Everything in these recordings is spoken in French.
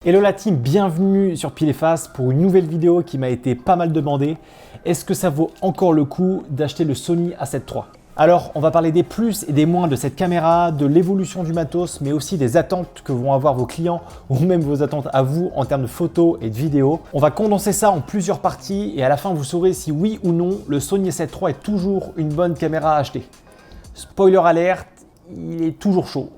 Hello la team, bienvenue sur Pile et Face pour une nouvelle vidéo qui m'a été pas mal demandée. Est-ce que ça vaut encore le coup d'acheter le Sony A7 III? Alors, on va parler des plus et des moins de cette caméra, de l'évolution du matos, mais aussi des attentes que vont avoir vos clients ou même vos attentes à vous en termes de photos et de vidéos. On va condenser ça en plusieurs parties et à la fin, vous saurez si oui ou non, le Sony A7 III est toujours une bonne caméra à acheter. Spoiler alerte, il est toujours chaud.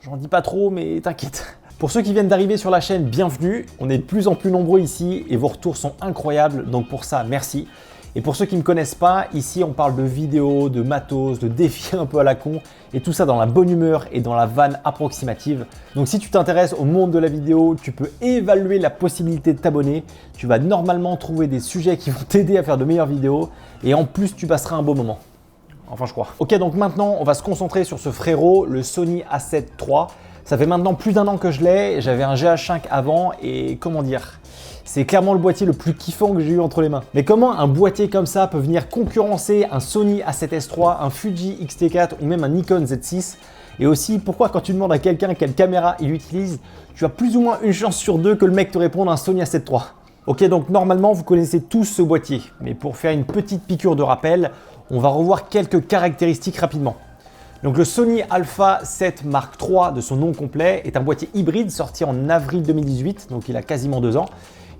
J'en dis pas trop, mais t'inquiète. Pour ceux qui viennent d'arriver sur la chaîne, bienvenue. On est de plus en plus nombreux ici et vos retours sont incroyables, donc pour ça, merci. Et pour ceux qui ne me connaissent pas, ici on parle de vidéos, de matos, de défis un peu à la con et tout ça dans la bonne humeur et dans la vanne approximative. Donc si tu t'intéresses au monde de la vidéo, tu peux évaluer la possibilité de t'abonner. Tu vas normalement trouver des sujets qui vont t'aider à faire de meilleures vidéos et en plus tu passeras un beau moment. Enfin je crois. Ok, donc maintenant on va se concentrer sur ce frérot, le Sony A7 III. Ça fait maintenant plus d'un an que je l'ai, j'avais un GH5 avant et comment dire, c'est clairement le boîtier le plus kiffant que j'ai eu entre les mains. Mais comment un boîtier comme ça peut venir concurrencer un Sony A7S III, un Fuji X-T4 ou même un Nikon Z6? Et aussi, pourquoi quand tu demandes à quelqu'un quelle caméra il utilise, tu as plus ou moins une chance sur deux que le mec te réponde un Sony A7 III. Ok, donc normalement vous connaissez tous ce boîtier, mais pour faire une petite piqûre de rappel, on va revoir quelques caractéristiques rapidement. Donc le Sony Alpha 7 Mark III de son nom complet est un boîtier hybride sorti en avril 2018, donc il a quasiment 2 ans.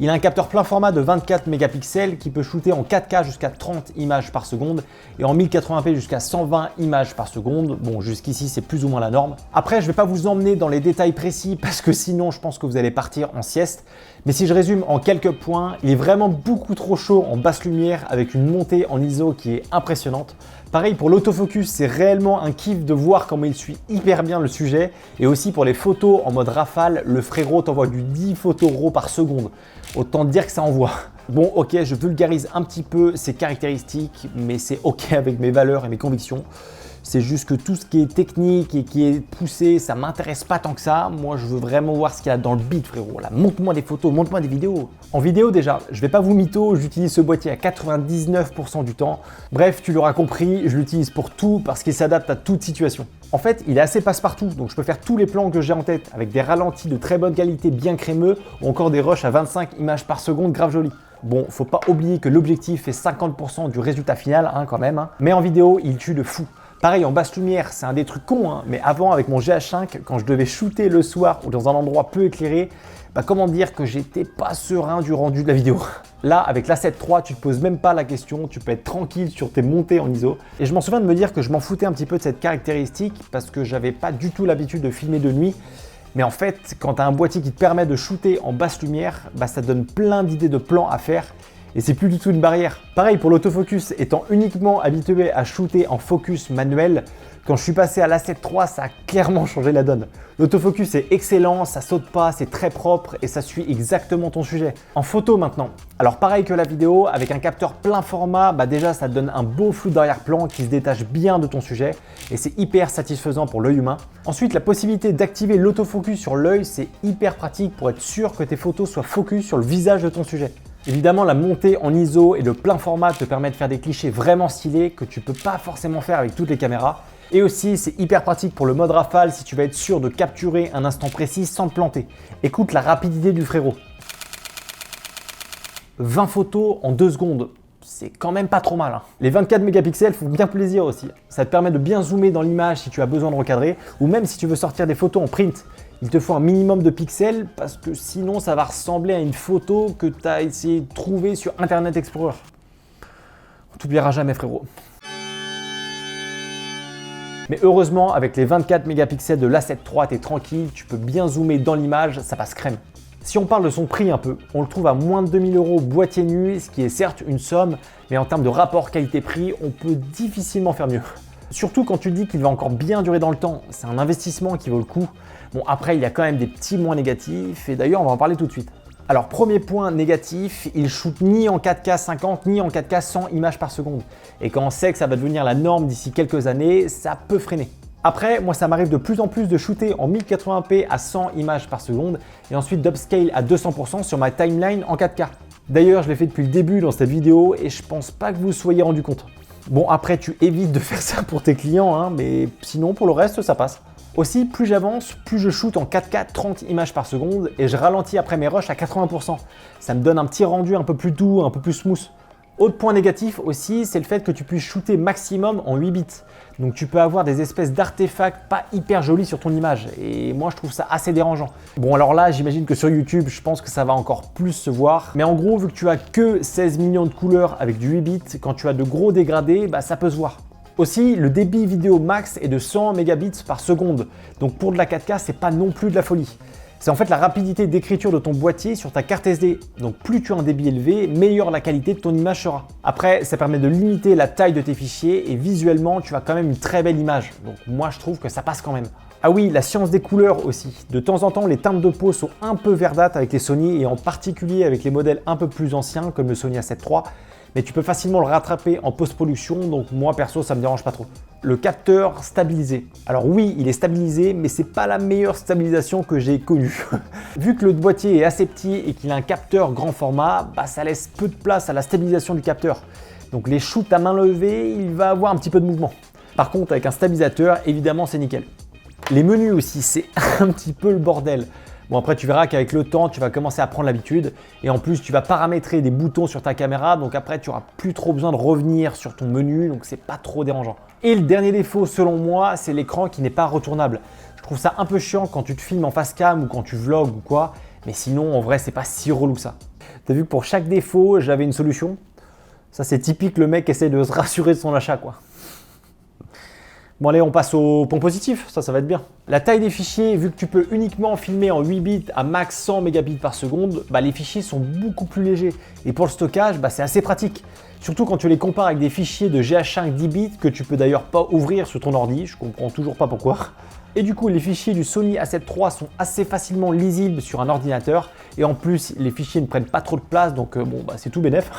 Il a un capteur plein format de 24 mégapixels qui peut shooter en 4K jusqu'à 30 images par seconde et en 1080p jusqu'à 120 images par seconde. Bon, jusqu'ici c'est plus ou moins la norme. Après, je ne vais pas vous emmener dans les détails précis parce que sinon je pense que vous allez partir en sieste. Mais si je résume en quelques points, il est vraiment beaucoup trop chaud en basse lumière avec une montée en ISO qui est impressionnante. Pareil pour l'autofocus, c'est réellement un kiff de voir comment il suit hyper bien le sujet. Et aussi pour les photos en mode rafale, le frérot t'envoie du 10 photos RAW par seconde. Autant dire que ça envoie. Bon, ok, je vulgarise un petit peu ces caractéristiques, mais c'est ok avec mes valeurs et mes convictions. C'est juste que tout ce qui est technique et qui est poussé, ça m'intéresse pas tant que ça. Moi, je veux vraiment voir ce qu'il y a dans le beat, frérot. Là, montre-moi des photos, montre-moi des vidéos. En vidéo, déjà, je vais pas vous mytho, j'utilise ce boîtier à 99% du temps. Bref, tu l'auras compris, je l'utilise pour tout parce qu'il s'adapte à toute situation. En fait, il est assez passe-partout, donc je peux faire tous les plans que j'ai en tête avec des ralentis de très bonne qualité, bien crémeux, ou encore des rushs à 25 images par seconde, grave jolis. Bon, faut pas oublier que l'objectif est 50% du résultat final, quand même. Mais en vidéo, il tue de fou. Pareil, en basse lumière, c'est un des trucs cons, mais avant, avec mon GH5, quand je devais shooter le soir ou dans un endroit peu éclairé, comment dire que j'étais pas serein du rendu de la vidéo. Là, avec l'A7 III, tu te poses même pas la question, tu peux être tranquille sur tes montées en ISO. Et je m'en souviens de me dire que je m'en foutais un petit peu de cette caractéristique parce que j'avais pas du tout l'habitude de filmer de nuit. Mais en fait, quand tu as un boîtier qui te permet de shooter en basse lumière, ça te donne plein d'idées de plans à faire. Et c'est plus du tout une barrière. Pareil pour l'autofocus, étant uniquement habitué à shooter en focus manuel, quand je suis passé à l'A7 III, ça a clairement changé la donne. L'autofocus est excellent, ça saute pas, c'est très propre et ça suit exactement ton sujet. En photo maintenant, alors pareil que la vidéo, avec un capteur plein format, déjà ça te donne un beau flou d'arrière-plan qui se détache bien de ton sujet et c'est hyper satisfaisant pour l'œil humain. Ensuite, la possibilité d'activer l'autofocus sur l'œil, c'est hyper pratique pour être sûr que tes photos soient focus sur le visage de ton sujet. Évidemment, la montée en ISO et le plein format te permet de faire des clichés vraiment stylés que tu peux pas forcément faire avec toutes les caméras. Et aussi, c'est hyper pratique pour le mode rafale si tu veux être sûr de capturer un instant précis sans te planter. Écoute la rapidité du frérot. 20 photos en 2 secondes. C'est quand même pas trop mal. Les 24 mégapixels font bien plaisir aussi. Ça te permet de bien zoomer dans l'image si tu as besoin de recadrer ou même si tu veux sortir des photos en print. Il te faut un minimum de pixels parce que sinon ça va ressembler à une photo que tu as essayé de trouver sur Internet Explorer. On t'oubliera jamais, frérot. Mais heureusement, avec les 24 mégapixels de l'A7 III, t'es tranquille, tu peux bien zoomer dans l'image, ça passe crème. Si on parle de son prix un peu, on le trouve à moins de 2000 € boîtier nu, ce qui est certes une somme, mais en termes de rapport qualité-prix, on peut difficilement faire mieux. Surtout quand tu dis qu'il va encore bien durer dans le temps, c'est un investissement qui vaut le coup. Bon, après, il y a quand même des petits points négatifs, et d'ailleurs, on va en parler tout de suite. Alors, premier point négatif, il shoot ni en 4K 50 ni en 4K 100 images par seconde. Et quand on sait que ça va devenir la norme d'ici quelques années, ça peut freiner. Après, moi ça m'arrive de plus en plus de shooter en 1080p à 100 images par seconde et ensuite d'upscale à 200% sur ma timeline en 4K. D'ailleurs, je l'ai fait depuis le début dans cette vidéo et je pense pas que vous vous soyez rendu compte. Bon, après tu évites de faire ça pour tes clients, mais sinon pour le reste ça passe. Aussi, plus j'avance, plus je shoot en 4K 30 images par seconde et je ralentis après mes rushs à 80%. Ça me donne un petit rendu un peu plus doux, un peu plus smooth. Autre point négatif aussi, c'est le fait que tu puisses shooter maximum en 8 bits. Donc tu peux avoir des espèces d'artefacts pas hyper jolis sur ton image. Et moi je trouve ça assez dérangeant. Bon alors là, j'imagine que sur YouTube, je pense que ça va encore plus se voir. Mais en gros, vu que tu as que 16 millions de couleurs avec du 8 bits, quand tu as de gros dégradés, bah, ça peut se voir. Aussi, le débit vidéo max est de 100 mégabits par seconde. Donc pour de la 4K, c'est pas non plus de la folie. C'est en fait la rapidité d'écriture de ton boîtier sur ta carte SD. Donc plus tu as un débit élevé, meilleure la qualité de ton image sera. Après, ça permet de limiter la taille de tes fichiers et visuellement, tu as quand même une très belle image. Donc moi, je trouve que ça passe quand même. Ah oui, la science des couleurs aussi. De temps en temps, les teintes de peau sont un peu verdâtres avec les Sony et en particulier avec les modèles un peu plus anciens comme le Sony A7 III. Mais tu peux facilement le rattraper en post-production, donc moi perso ça me dérange pas trop. Le capteur stabilisé. Alors oui, il est stabilisé, mais c'est pas la meilleure stabilisation que j'ai connue. Vu que le boîtier est assez petit et qu'il a un capteur grand format, bah, ça laisse peu de place à la stabilisation du capteur. Donc les shoots à main levée, il va avoir un petit peu de mouvement. Par contre, avec un stabilisateur, évidemment c'est nickel. Les menus aussi, c'est un petit peu le bordel. Bon après tu verras qu'avec le temps tu vas commencer à prendre l'habitude et en plus tu vas paramétrer des boutons sur ta caméra donc après tu n'auras plus trop besoin de revenir sur ton menu donc c'est pas trop dérangeant. Et le dernier défaut selon moi c'est l'écran qui n'est pas retournable. Je trouve ça un peu chiant quand tu te filmes en face cam ou quand tu vlogs ou quoi mais sinon en vrai c'est pas si relou que ça. T'as vu que pour chaque défaut j'avais une solution. Ça c'est typique le mec essaie de se rassurer de son achat quoi. Bon allez, on passe au point positif, ça va être bien. La taille des fichiers, vu que tu peux uniquement filmer en 8 bits à max 100 mégabits par seconde, bah, les fichiers sont beaucoup plus légers. Et pour le stockage, bah, c'est assez pratique. Surtout quand tu les compares avec des fichiers de GH5 10 bits que tu peux d'ailleurs pas ouvrir sur ton ordi, je comprends toujours pas pourquoi. Et du coup, les fichiers du Sony A7 III sont assez facilement lisibles sur un ordinateur. Et en plus, les fichiers ne prennent pas trop de place, donc bon, bah, c'est tout bénef.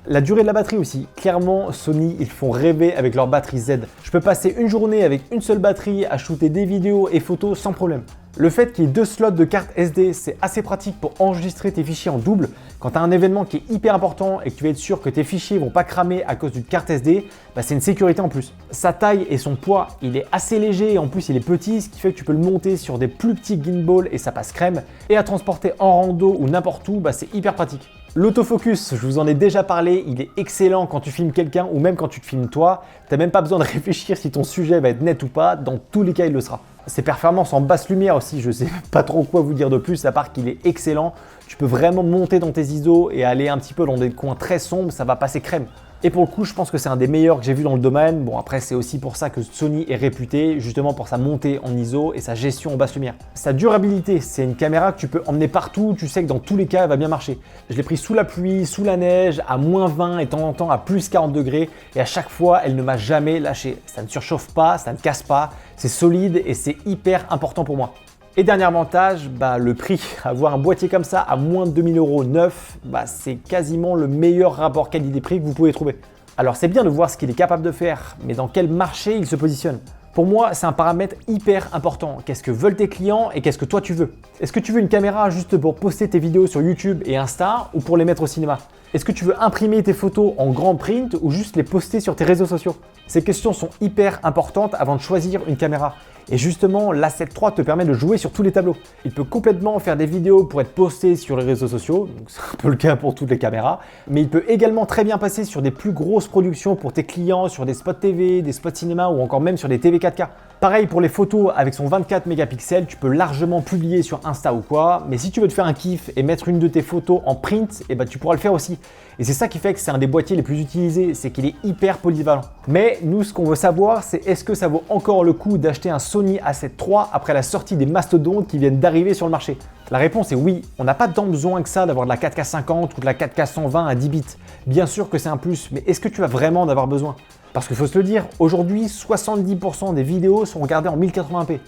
La durée de la batterie aussi. Clairement, Sony, ils font rêver avec leur batterie Z. Je peux passer une journée avec une seule batterie à shooter des vidéos et photos sans problème. Le fait qu'il y ait 2 slots de carte SD, c'est assez pratique pour enregistrer tes fichiers en double. Quand tu as un événement qui est hyper important et que tu veux être sûr que tes fichiers vont pas cramer à cause d'une carte SD, bah c'est une sécurité en plus. Sa taille et son poids, il est assez léger et en plus il est petit, ce qui fait que tu peux le monter sur des plus petits gimbals et ça passe crème. Et à transporter en rando ou n'importe où, bah c'est hyper pratique. L'autofocus, je vous en ai déjà parlé, il est excellent quand tu filmes quelqu'un ou même quand tu te filmes toi. Tu n'as même pas besoin de réfléchir si ton sujet va être net ou pas, dans tous les cas il le sera. Ses performances en basse lumière aussi, je sais pas trop quoi vous dire de plus à part qu'il est excellent. Tu peux vraiment monter dans tes ISO et aller un petit peu dans des coins très sombres, ça va passer crème. Et pour le coup, je pense que c'est un des meilleurs que j'ai vu dans le domaine. Bon, après, c'est aussi pour ça que Sony est réputé, justement pour sa montée en ISO et sa gestion en basse lumière. Sa durabilité, c'est une caméra que tu peux emmener partout, tu sais que dans tous les cas, elle va bien marcher. Je l'ai pris sous la pluie, sous la neige, à moins 20 et de temps en temps à plus 40 degrés et à chaque fois, elle ne m'a jamais lâché. Ça ne surchauffe pas, ça ne casse pas, c'est solide et c'est hyper important pour moi. Et dernier avantage, bah, le prix. Avoir un boîtier comme ça à moins de 2000 € neuf, bah, c'est quasiment le meilleur rapport qualité-prix que vous pouvez trouver. Alors c'est bien de voir ce qu'il est capable de faire, mais dans quel marché il se positionne. Pour moi, c'est un paramètre hyper important. Qu'est-ce que veulent tes clients et qu'est-ce que toi tu veux? Est-ce que tu veux une caméra juste pour poster tes vidéos sur YouTube et Insta ou pour les mettre au cinéma? Est-ce que tu veux imprimer tes photos en grand print ou juste les poster sur tes réseaux sociaux? Ces questions sont hyper importantes avant de choisir une caméra. Et justement, l'A7 III te permet de jouer sur tous les tableaux. Il peut complètement faire des vidéos pour être postées sur les réseaux sociaux, donc c'est un peu le cas pour toutes les caméras, mais il peut également très bien passer sur des plus grosses productions pour tes clients, sur des spots TV, des spots cinéma ou encore même sur des TV 4K. Pareil pour les photos, avec son 24 mégapixels, tu peux largement publier sur Insta ou quoi, mais si tu veux te faire un kiff et mettre une de tes photos en print, eh ben, tu pourras le faire aussi. Et c'est ça qui fait que c'est un des boîtiers les plus utilisés, c'est qu'il est hyper polyvalent. Mais nous, ce qu'on veut savoir, c'est est-ce que ça vaut encore le coup d'acheter un Sony A7 III après la sortie des mastodontes qui viennent d'arriver sur le marché? La réponse est oui, on n'a pas tant besoin que ça d'avoir de la 4K 50 ou de la 4K 120 à 10 bits. Bien sûr que c'est un plus, mais est-ce que tu vas vraiment en avoir besoin? Parce qu'il faut se le dire, aujourd'hui, 70% des vidéos sont regardées en 1080p.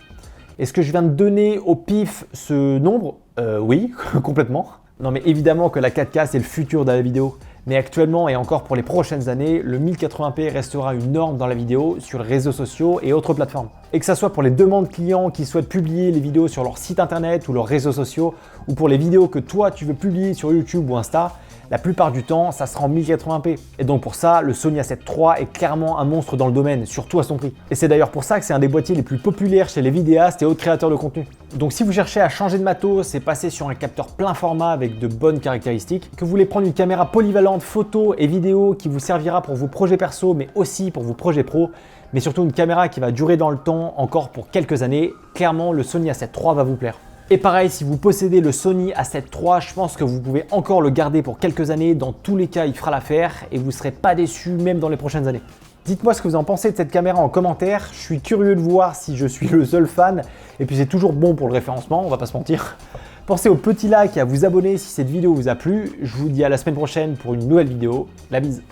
Est-ce que je viens de donner au pif ce nombre? Oui, complètement. Non mais évidemment que la 4K c'est le futur de la vidéo. Mais actuellement et encore pour les prochaines années, le 1080p restera une norme dans la vidéo sur les réseaux sociaux et autres plateformes. Et que ça soit pour les demandes clients qui souhaitent publier les vidéos sur leur site internet ou leurs réseaux sociaux, ou pour les vidéos que toi tu veux publier sur YouTube ou Insta, la plupart du temps, ça sera en 1080p. Et donc pour ça, le Sony A7 III est clairement un monstre dans le domaine, surtout à son prix. Et c'est d'ailleurs pour ça que c'est un des boîtiers les plus populaires chez les vidéastes et autres créateurs de contenu. Donc si vous cherchez à changer de matos et passer sur un capteur plein format avec de bonnes caractéristiques, que vous voulez prendre une caméra polyvalente photo et vidéo qui vous servira pour vos projets perso mais aussi pour vos projets pro, mais surtout une caméra qui va durer dans le temps encore pour quelques années, clairement le Sony A7 III va vous plaire. Et pareil, si vous possédez le Sony A7 III, je pense que vous pouvez encore le garder pour quelques années. Dans tous les cas, il fera l'affaire et vous ne serez pas déçus même dans les prochaines années. Dites-moi ce que vous en pensez de cette caméra en commentaire. Je suis curieux de voir si je suis le seul fan. Et puis c'est toujours bon pour le référencement, on va pas se mentir. Pensez au petit like et à vous abonner si cette vidéo vous a plu. Je vous dis à la semaine prochaine pour une nouvelle vidéo. La bise.